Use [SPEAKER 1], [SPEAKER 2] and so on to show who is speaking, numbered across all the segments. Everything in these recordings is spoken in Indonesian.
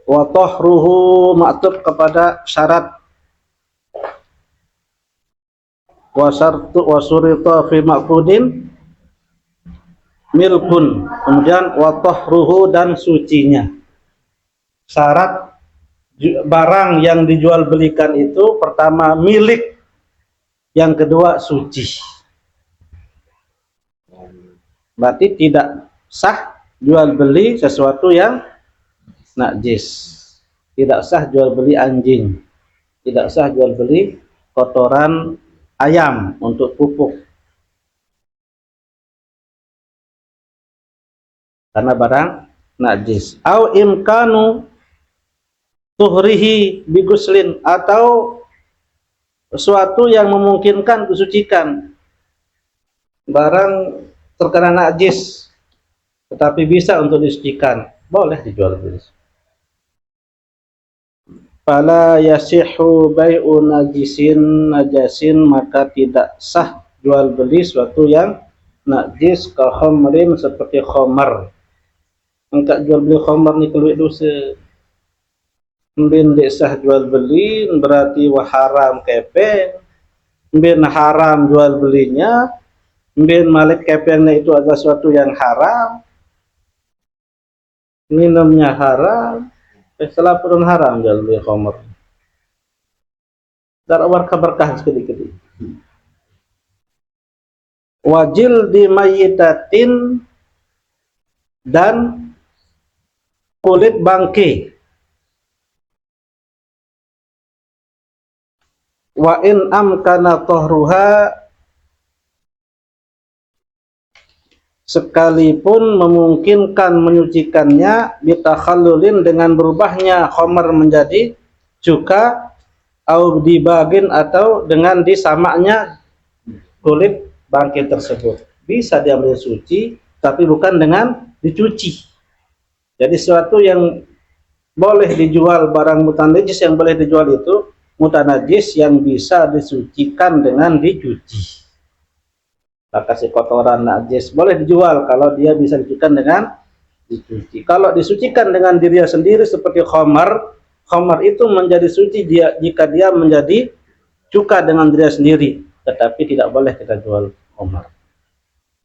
[SPEAKER 1] Wa tahruhu maktub kepada syarat. Wa syartu wa surita fi maqudin milkun. Kemudian wa tahruhu dan sucinya. Syarat barang yang dijual belikan itu pertama milik, yang kedua suci. Berarti tidak sah jual beli sesuatu yang najis. Tidak sah jual beli anjing. Tidak sah jual beli kotoran ayam untuk pupuk. Karena barang najis. Au imkanu tuhrihi biguslin, atau sesuatu yang memungkinkan disucikan. Barang terkena najis tetapi bisa untuk disucikan, boleh dijual beli. Fala yasihu bai'u najasin, maka tidak sah jual beli sesuatu yang najis, ka khamrin, seperti khamar. Engkak jual beli khamar ni keluar dosa. Mbin sah jual beli berarti wah haram kepeng. Mbin haram jual belinya. Mbin malik kepengnya itu adalah sesuatu yang haram. Minumnya haram. Setelah pun haram jual beli khamar. Dar berkah sedikit. Wajil di mayitatin, dan kulit bangkai. Wa in amkana tahruha, sekalipun memungkinkan menyucikannya, bitakhallulin, dengan berubahnya khamar menjadi cuka, au dibagin, atau dengan disamaknya kulit bangkai tersebut. Bisa diambil suci, tapi bukan dengan dicuci. Jadi sesuatu yang boleh dijual, barang mutanajis yang boleh dijual itu mutanajis yang bisa disucikan dengan dicuci. Maka si kotoran najis boleh dijual kalau dia bisa disucikan dengan dicuci. Kalau disucikan dengan dirinya sendiri seperti khamar, khamar itu menjadi suci jika dia menjadi cuka dengan dirinya sendiri, tetapi tidak boleh kita jual khamar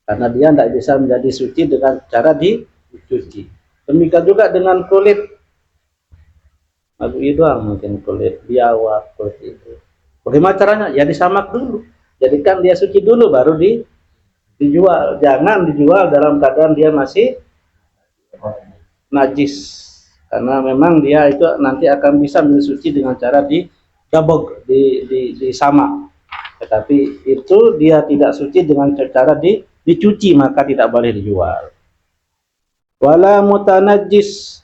[SPEAKER 1] karena dia tidak bisa menjadi suci dengan cara dicuci. Demikian juga dengan kulit. Abu doang mungkin kulit biawak, kulit itu. Bagaimana caranya? Ya disamak dulu. Jadikan dia suci dulu baru dijual. Jangan dijual dalam keadaan dia masih najis. Karena memang dia itu nanti akan bisa menjadi suci dengan cara digabog, disamak. Tetapi itu dia tidak suci dengan cara dicuci, maka tidak boleh dijual. Wala mutanajjis,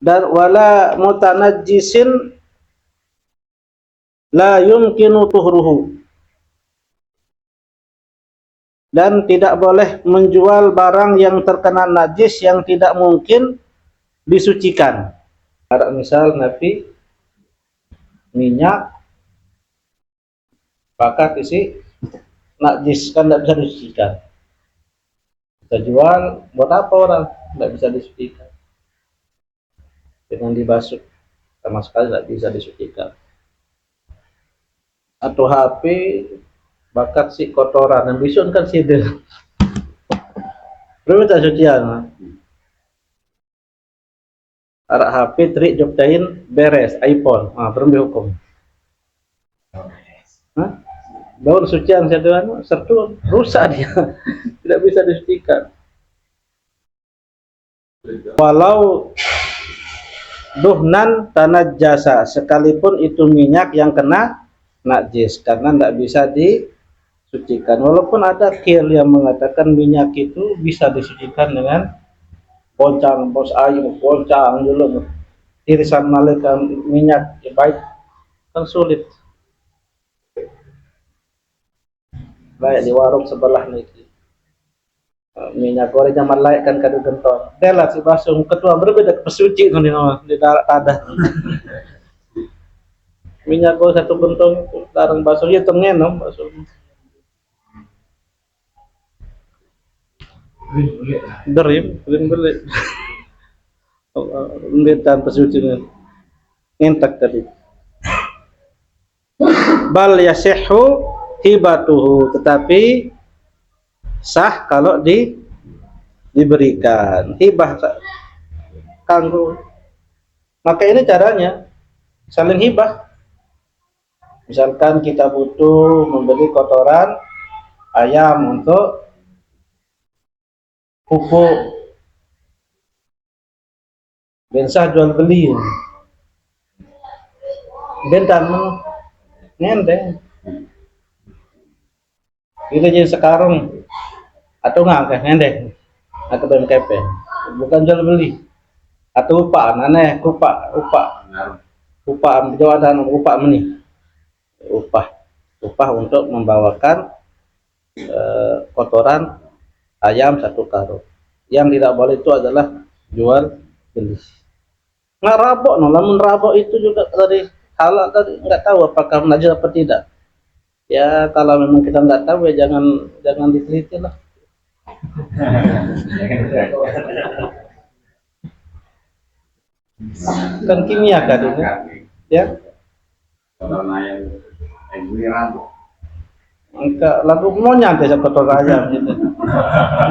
[SPEAKER 1] dan wala mutanajjisin la yumkinu tuhruhu, dan tidak boleh menjual barang yang terkena najis yang tidak mungkin disucikan. Ada misal Nabi minyak pakai isi najis, kan tidak bisa disucikan. Kita jual, buat apa orang? Tidak bisa disucikan. Dengan dibasuh, sama sekali tidak bisa disucikan. Atau HP bakat si kotoran, yang bisun kan sidil. Berapa sucian? Arak HP trik joktain beres iPhone, berapa hukum? Daun sucian seduhan sertu rusak dia, tidak bisa disucikan. Walau duhnan tanajjasa, sekalipun itu minyak yang kena najis, karena tidak bisa disucikan. Walaupun ada khil yang mengatakan minyak itu bisa disucikan dengan poncang, bos ayu, poncang dulu, irisan malaikat minyak baik, kan sulit. Baik di warung sebelah nih, minyak gorengnya malai kan kado gentong. Delat si basung ketua berbeda pesuci tuh di darat ada. Minyak goreng satu gentong larang basungnya tengenom basung. Berim, belit. Belit tanpa sucinya. Ngentak tadi. Bal yasihhu hibatuhu, tetapi sah kalau diberikan hibah kanggo. Maka ini caranya saling hibah. Misalkan kita butuh membeli kotoran ayam untuk pupuk, bensah jual beli, bentan ngendeng, itu jadi sekarang atau nggak ngendeng atau BMKP, bukan jual beli atau upah aneh upah jawaban upah meni upah untuk membawakan kotoran ayam 1 karung. Yang tidak boleh itu adalah jual beli. Nah, rabok, namun rabok itu juga dari halal tadi, nggak tahu apakah najis apa tidak. Ya kalau memang kita nggak tahu ya jangan diteliti lah. Kan kimia kan ini, ya. Enggak, lagu mau nyantai sama kotor ayam gitu.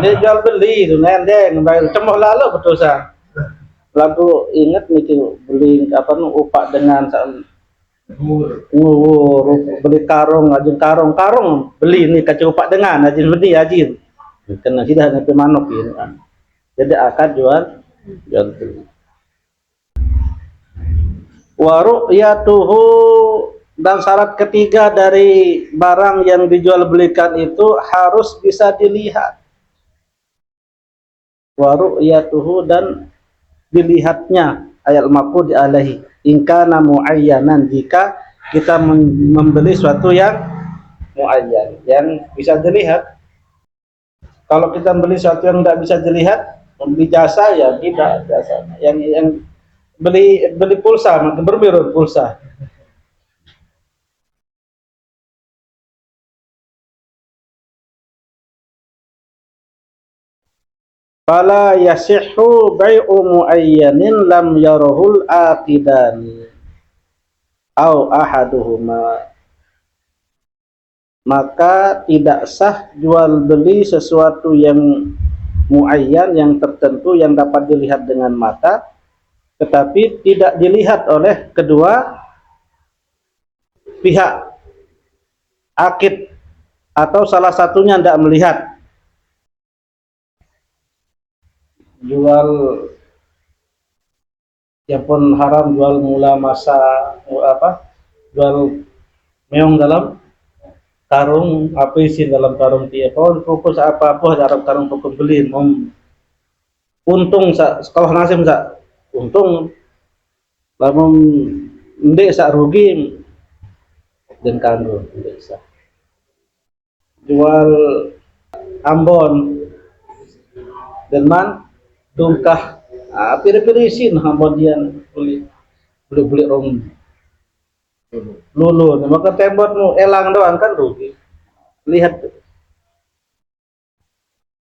[SPEAKER 1] Dia jual beli itu nendeng, bayar cemoh lalu berdosa. Lagu ingat nih beli apa upah dengan beli karung beli nih kacau upah dengan ajin beli ajin. Karena tidak ada pemanok ini kan. Jadi akan jual beli. Wa ru'yatuhu, dan syarat ketiga dari barang yang dijual belikan itu harus bisa dilihat. Wa ru'yatuhu, dan dilihatnya ayat maqud alaihi in kana muayyanan, jika kita membeli suatu yang muayyan yang bisa dilihat. Kalau kita beli sesuatu yang tidak bisa dilihat, membeli jasa ya tidak jasa. Yang beli pulsa, maka berbeda pulsa. Fala yasihhu bai'u muayyanin lam yarahul aqidani au ahaduhuma, maka tidak sah jual beli sesuatu yang muayyan, yang tertentu, yang dapat dilihat dengan mata tetapi tidak dilihat oleh kedua pihak, akid atau salah satunya tidak melihat. Jual ya pun haram, jual mula masa jual meong dalam karung apa isi dalam karung dia pohon fokus apa dalam karung fokus beli untung sekolah nasib untung lamun ndek sak rugi dan kanggo ndek jual Ambon dan tungkah pilih-pilih isin Ambon dia beli rom lulu, maka tembokmu elang doang kan rugi. Lihat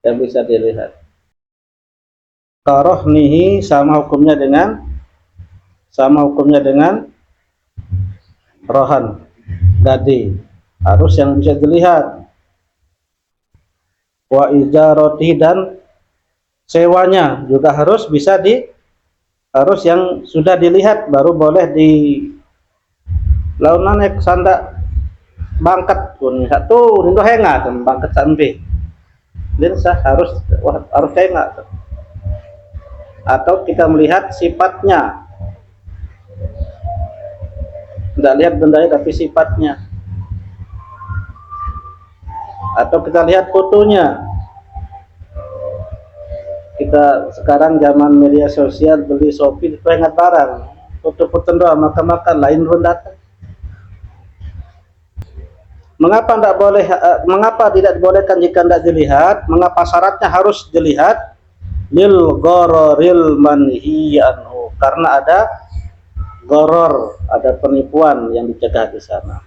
[SPEAKER 1] yang bisa dilihat. Karohnihi, sama hukumnya dengan rohan gadi, harus yang bisa dilihat. Wa ijaroti, dan sewanya juga harus bisa harus yang sudah dilihat, baru boleh di launan ek sanda bangkat pun satu nindo hengat bangkat sampai dan harus hengat. Atau kita melihat sifatnya, tidak lihat bendanya tapi sifatnya, atau kita lihat fotonya. Kita sekarang zaman media sosial, beli Shopee itu ingat barang foto-foto doang, maka lain rendah. Mengapa tidak dibolehkan jika tidak dilihat? Mengapa syaratnya harus dilihat? Lil ghararil manhi anhu, karena ada gharar, ada penipuan yang dicegah di sana.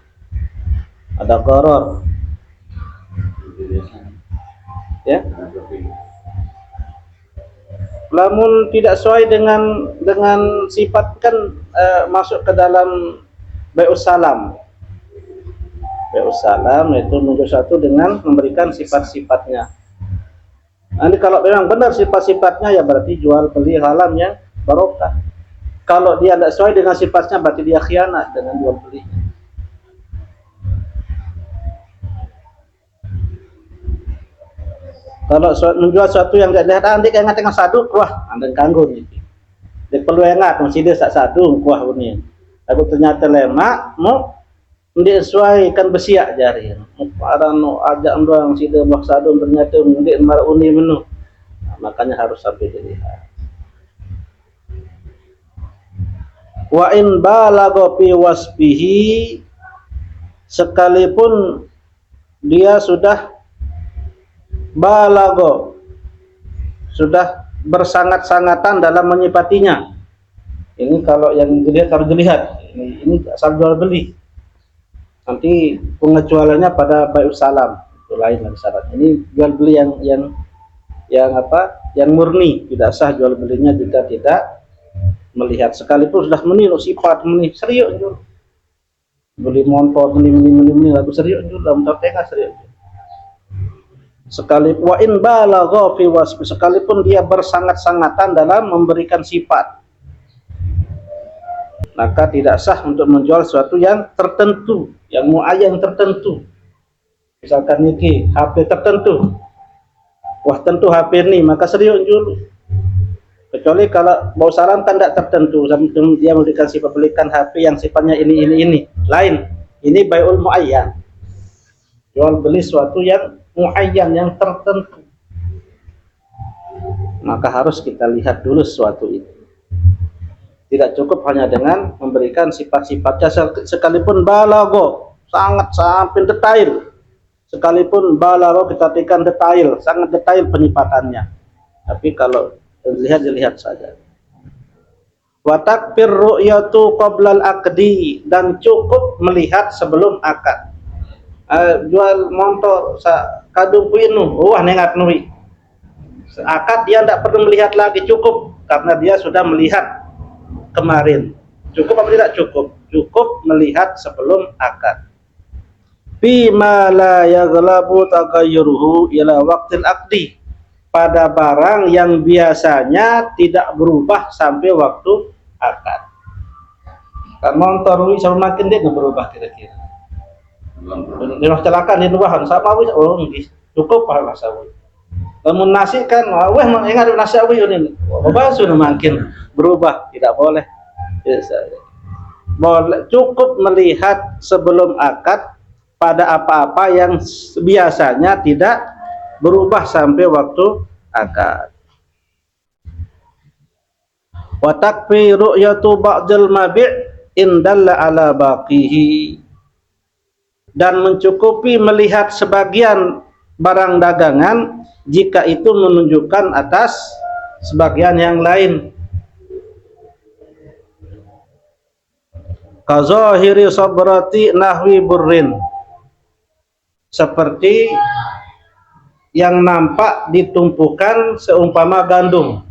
[SPEAKER 1] Ada gharar. Ya. Lamun tidak sesuai dengan sifat kan masuk ke dalam bai'us salam. Bai'us salam itu menunjuk satu dengan memberikan sifat-sifatnya. Nanti kalau memang benar sifat-sifatnya ya berarti jual beli halam yang barokah. Kalau dia tidak sesuai dengan sifatnya berarti dia khianat dengan jual beli. Kalau menjual sesuatu yang tidak lihat nanti kayak ngateng sadu, wah anda kanggo gitu. Dia perlu ingat masih dia satu kuah ini. Tapi ternyata lemak mau disesuaikan besiak jari. Orang ajak orang sida buat sadu ternyata mendik mar uni menu. Nah, makanya harus sampai dilihat. Wa in balagha fi wasbihi, sekalipun dia sudah balago, sudah bersangat-sangatan dalam menyifatinya. Ini kalau yang dilihat harus dilihat. Ini asal jual beli. Nanti pengecualiannya pada bai'us salam. Itu lain lagi syaratnya. Ini jual beli yang apa? Yang murni, tidak sah jual belinya jika tidak melihat. Sekalipun sudah meniru sifat serius juga. Beli motor, meni lagu serius juga dalam tengah serius. Sekalipun wa in balagha fi wasfi, sekalipun dia bersangat-sangatan dalam memberikan sifat, maka tidak sah untuk menjual sesuatu yang tertentu, yang muayyan tertentu. Misalkan niki HP tertentu, wah tentu HP ini, maka serius dulu. Kecuali kalau mau salam kan tidak tertentu, dia memberikan sifat, belikan HP yang sifatnya ini lain. Ini bai'ul muayyan, jual beli sesuatu yang muayyan, yang tertentu, maka harus kita lihat dulu sesuatu itu. Tidak cukup hanya dengan memberikan sifat-sifatnya, sekalipun balago sangat sampai detail, sekalipun balago kita berikan detail, sangat detail penyifatannya, tapi kalau dilihat saja. Wa takfir ru'yatu qoblal aqdi, dan cukup melihat sebelum akad. Jual motor kadung puinu, wah nengat nui. Akad dia tidak perlu melihat lagi, cukup karena dia sudah melihat kemarin. Cukup apa tidak cukup? Cukup melihat sebelum akad. Bima la yaghlabu taghayyuruhu ila waqtil aqdi, pada barang yang biasanya tidak berubah sampai waktu akad. Kan motor wi sama makin dia nggak berubah kira-kira. Dia kecelakaan di luahan sama wis cukup lah sawi. Namun nasi kan wah ingat nasi awi ini sudah makin berubah, tidak boleh. Boleh cukup melihat sebelum akad pada apa-apa yang biasanya tidak berubah sampai waktu akad. Wa takfi ru'yatu ba'dil mabi' in dalla ala baqihi, dan mencukupi melihat sebagian barang dagangan jika itu menunjukkan atas sebagian yang lain. Kazahiri sabrati nahwi burrin, seperti yang nampak ditumpukan seumpama gandum,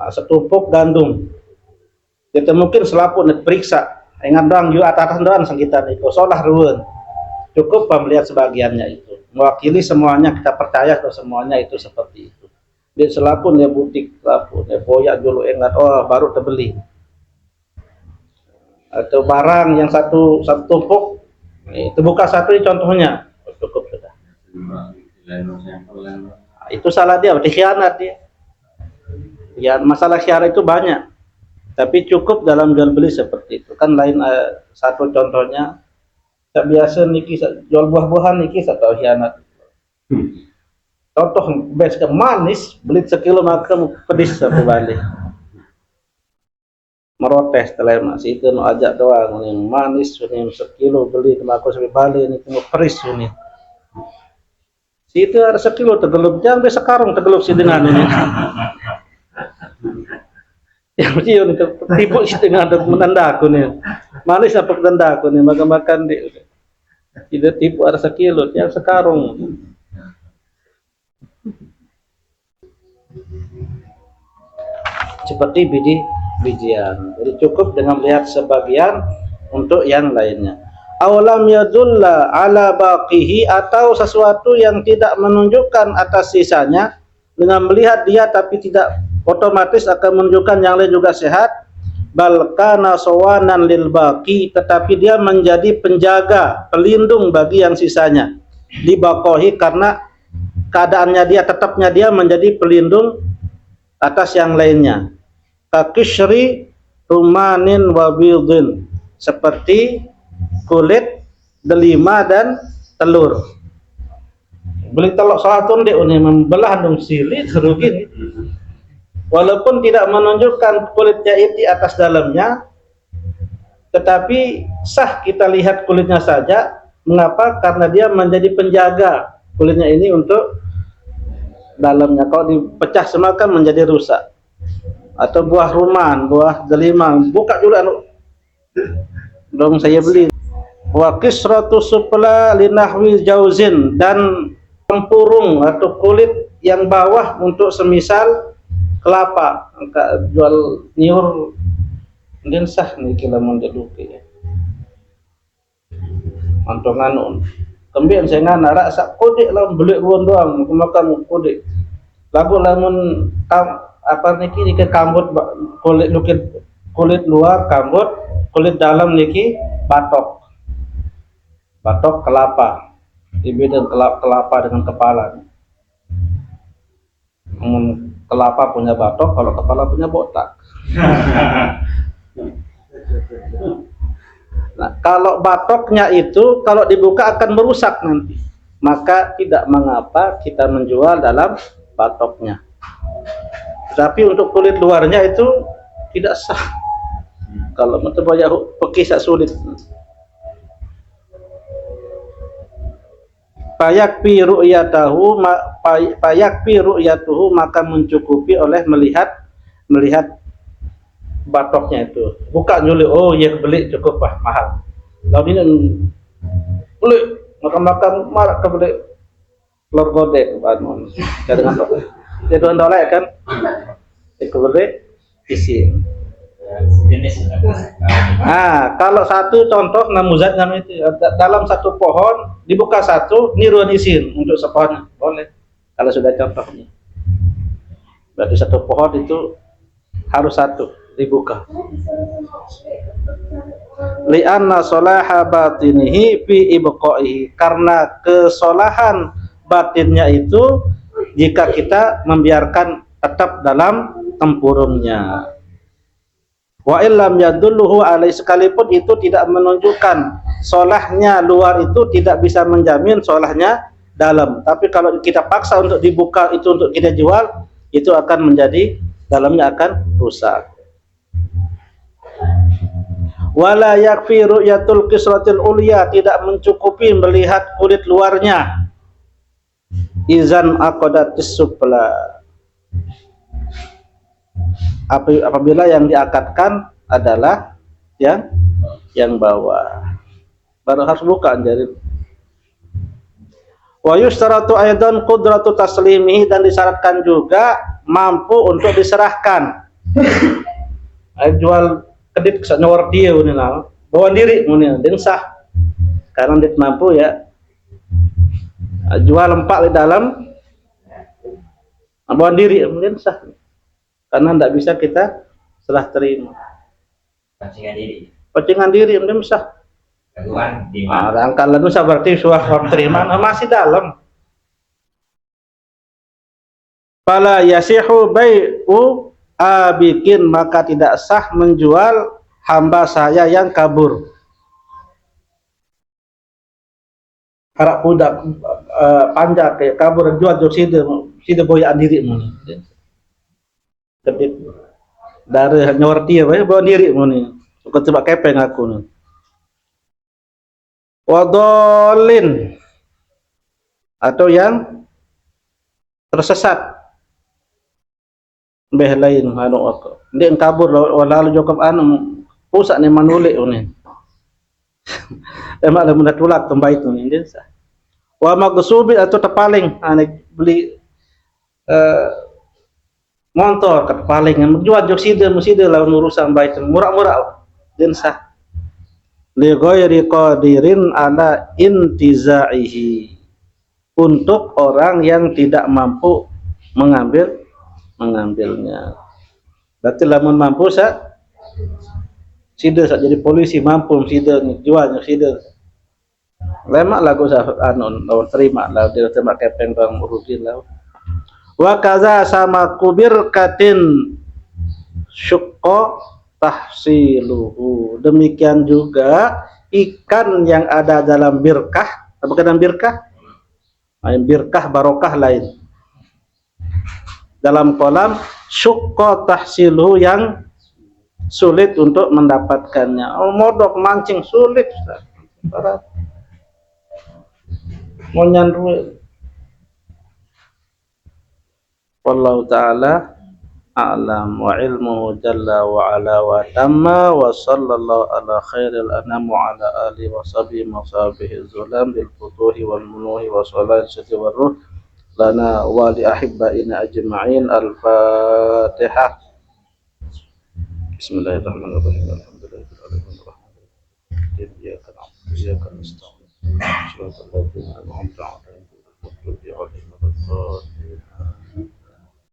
[SPEAKER 1] setumpuk gandum. Kita mungkin selaput diperiksa, ingat dong, yuk atas doang sengkitan itu, solah ruwen. Cukup melihat sebagiannya itu, mewakili semuanya, kita percaya kalau semuanya itu seperti itu. Dia selapun dia butik, selapun dia boyak dulu ingat, oh baru terbeli. Atau barang yang satu tumpuk, itu buka satu ini contohnya, cukup sudah. Itu salah dia, berarti khianat dia. Ya masalah khianat itu banyak, tapi cukup dalam jual beli seperti itu. Kan lain satu contohnya. Tak biasa niki jual buah-buahan niki tak tahu khianat. Contoh bes ke manis, beli sekilo makan pedis sampai balik. Merotes telah masih itu no ajak doang yang manis ini sekilo beli kemaku sampai balik ini mau pedis ini. Situ ada sekilo tegelup jam be sekarang tegelup si dengan ini. Yang dia tipu si dengan menanda aku nih. Manis apa menanda aku nih makan di. Tidak tipu ada sekilo, yang sekarang. seperti bijian. Jadi cukup dengan melihat sebagian untuk yang lainnya. Awalam yadulla ala baqihi, atau sesuatu yang tidak menunjukkan atas sisanya, dengan melihat dia tapi tidak otomatis akan menunjukkan yang lain juga sehat. Bal kana sawanan lil baqi, tetapi dia menjadi penjaga, pelindung bagi yang sisanya. Dibaqohi, karena keadaannya dia, tetapnya dia menjadi pelindung atas yang lainnya. Kakishri rumanin wabidin, seperti kulit, delima dan telur. Beli telur salah tunde ini membelah dong silit serugi. Walaupun tidak menunjukkan kulitnya itu atas dalamnya, tetapi sah kita lihat kulitnya saja. Mengapa? Karena dia menjadi penjaga kulitnya ini untuk dalamnya. Kalau dipecah semua kan menjadi rusak. Atau buah ruman, buah delima, buka juga dong saya beli. Wa kisratu supla linahwi jauzin, dan tempurung atau kulit yang bawah untuk semisal kelapa. Angka jual niur mungkin sah nih kila mendeluki ya. Mantongan kembien saya ngana rasa kodek lah beli ruang doang makan kodek. Lagu lamun apa niki ke kambut kulit kulit luar kambut, kulit dalam niki batok. Batok kelapa. Dibedakan kelapa dengan kepala. Kelapa punya batok, kalau kepala punya botak. Nah, kalau batoknya itu kalau dibuka akan merusak nanti, maka tidak mengapa kita menjual dalam batoknya. Tapi untuk kulit luarnya itu tidak sah. Kalau mau banyak pekisah sulit. Payakfi ru'yatuhu, maka mencukupi oleh melihat batoknya itu. Bukan nyuli, oh ya beli cukup mahal. Lalu ini beli makan marah ke beli telur godek banon. Dengan dia $2 kan? Itu beli isi. Nah, kalau satu contoh namuzat nama itu dalam satu pohon dibuka satu niruan isin untuk sepohonnya boleh kalau sudah contohnya. Berarti satu pohon itu harus satu dibuka. Li'anna salaha batinihi fi ibqaihi, karena kesolahan batinnya itu jika kita membiarkan tetap dalam tempurungnya. Wa illam yadulluhu alai, sekalipun itu tidak menunjukkan solahnya luar itu tidak bisa menjamin solahnya dalam. Tapi kalau kita paksa untuk dibuka itu untuk kita jual, itu akan menjadi dalamnya akan rusak. Wala yakfi ru'yatul kisratil ulya, tidak mencukupi melihat kulit luarnya. Izan aqadatis supla, apabila yang diakatkan adalah yang bawah, baru harus buka jadi. Wa yustaratu aidan qudratu taslimihi, dan disyaratkan juga mampu untuk diserahkan. Jual kedip nyawar dia unina, bawa diri unina dan sah. Karena dia mampu ya. Jual empat di dalam bawa diri mungkin sah. Karena tidak bisa kita serah terima. Pancingan diri mungkin sah. Kalau dosa berarti suah terima masih dalam. Fala yasihu bai'u abikin, maka tidak sah menjual hamba saya yang kabur. Harap budak panjang kayak kabur jual sida boyaan diri mun. Kedip dari nyorti apa bawa diri mun. Suka coba kepeng aku nih. Wadolin, atau yang tersesat. Beh lain anu aku. Dia kabur lalu jokap anu pusat ni manulik ni. Emak dah mudah tulak tempat itu ni dia. Wa maghsubi, atau terpaling, beli motor kat palingan jual jok sida lawan urusan baik murah-murah dan sah li ghairi qadirin ala intizaihi, untuk orang yang tidak mampu mengambilnya. Berarti lamun mampu sida jadi polisi mampu sida jual sida lemak lagu anu lawan terima lah dia terima kepeng bang rugi lah. Wa kaza sama kubir katin syukko tahsiluhu, demikian juga ikan yang ada dalam birkah, apa dalam birkah? Birkah barokah lain. Dalam kolam syukko tahsiluhu, yang sulit untuk mendapatkannya. Oh, modok mancing sulit, mau nyandu. Wallahu ta'ala a'lam wa ilmuhu jalla wa ala wa tamma wa sallallahu ala khairil anam wa ala alihi wa sahbihi zulam bil futuhi wal munuhi wa salati wa ruh lana wa li ahibbaina ajma'in. Al-Fatihah. Bismillahirrahmanirrahim. Alhamdulillahirabbil alamin. Iyyaka na'budu wa iyyaka nasta'in. Shiratal ladzina an'amta 'alaihim ghairil maghdubi 'alaihim waladdallin.